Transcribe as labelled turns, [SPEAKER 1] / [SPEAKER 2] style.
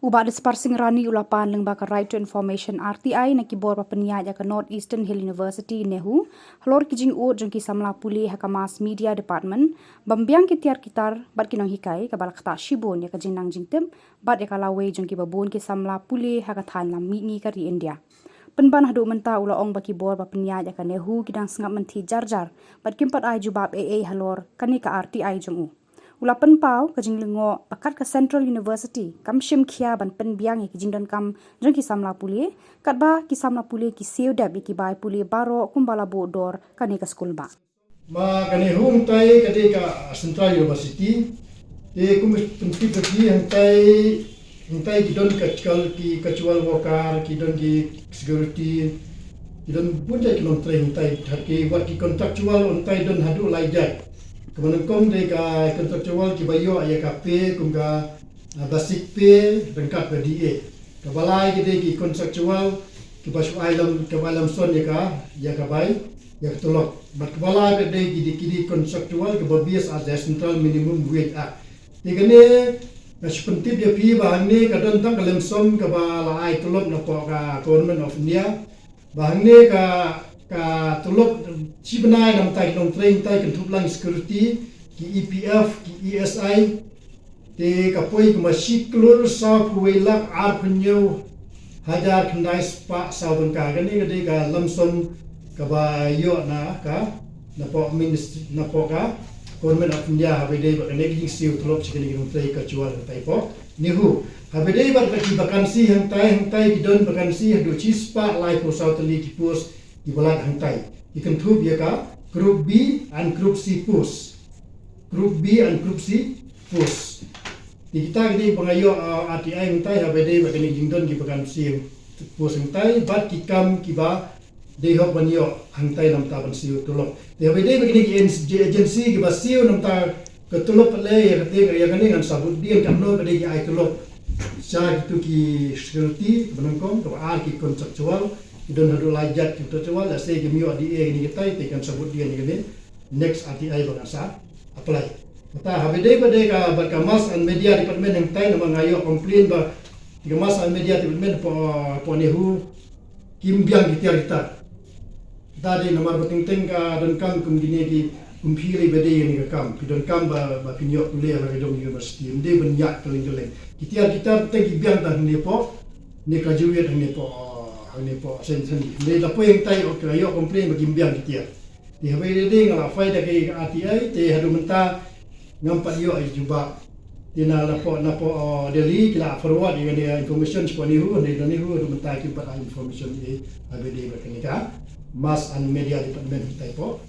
[SPEAKER 1] Uba ada sparsing rani ulapan lembaga Right to Information RTI na kibor pa peniaja ke North Eastern Hill University nehu halor kijing ut jengki samla puli haka mass media department bambiang kitiar kitar bat kinong hikai ka balakta shibon ya ka jinang jingtem bat ya kalawe jengki babon ki samla puli haka than lam mi kari India. Penban hadu menta ula ong baki bor pa peniaja ka nehu kidang sengap menti jarjar bat kimpat ai jubab AA halor kani ka RTI jemu. Ula penpau ke jing lengo pakat ke Central University kam shim khia ban penbiang ki jing don kam jeng ki samla puli kat ba ki samla puli ki seudab ki bai puli baro kumbala bodor kane ka skul ba
[SPEAKER 2] ma kane hung tai kate ka Central University te kum penti ki hung tai ki don ki casual worker ki don ki security ki don punjai ki non train tai ki wat ki contractual on tai don hadu laijat kemudian kom de ka kontraktual ki bayo aya ka pe kum ka basic pay rengkat PDA ka balai ki de ki kontraktual ki basu alam son ya ka bai ya ka tolok bat balai ki de ki kontraktual ki babias as central minimum wage act tigane na sepentif dia pi bahang ne ka don tang kalem som ka balai tolok na po ka government of India bahang ne ka tulok si benai nam tai dong train tai kan thuplang security ki EPF ki ESI te kapoi ku masih klur sa puelak ar penyo hajar khandai spa saudon ka gani gade ka lamson ka ba yo na po ministry na po ka government of India habede ba kane ki siu tulok chikini ki tai ka jual tai po nihu habede ba ki vakansi hang tai ki don vakansi hadu chi spa lai ko sautali ki post di balat hantai. Ikan tu biar ka Group B and Group C post. Group B and Group C post. Di kita ini pengayo RTI hantai habede bagani jingdon ki bagan C post hantai bat kikam kiba dehok banyo hantai nam ta ban siu tolok. Di habede bagani ki agency kiba siu nam ta ketolok le ya kate ya kani ngan sabut dia kan no kade ki ai tolok. Sa itu ki security benangkom to ar ki kontraktual don hadu lajat kita coba lah saya gemio di ni kita tekan sebut dia ni next RTI bangsa apply mata habede pada ka berkamas and media department yang tai nama ngayo komplain ba kemas and media department po nehu kimbiang kita tadi nama penting ka don kam kum gini ki kumpiri bede ni ka kam don kam ba pinyo kuliah ba dong university inde banyak keling-keling kita tegi biang dah ni po ni ka juwet ni po ini po sen ni lapo yang tai ok ayo komplain bagi biang kita di habai de ngala faida ke RTI te hadu menta ngampat yo ai juba tina lapo Delhi kila forward dengan information seponi hu ni hu hadu menta ki pat information ni habai de berkenika mass and media department tai po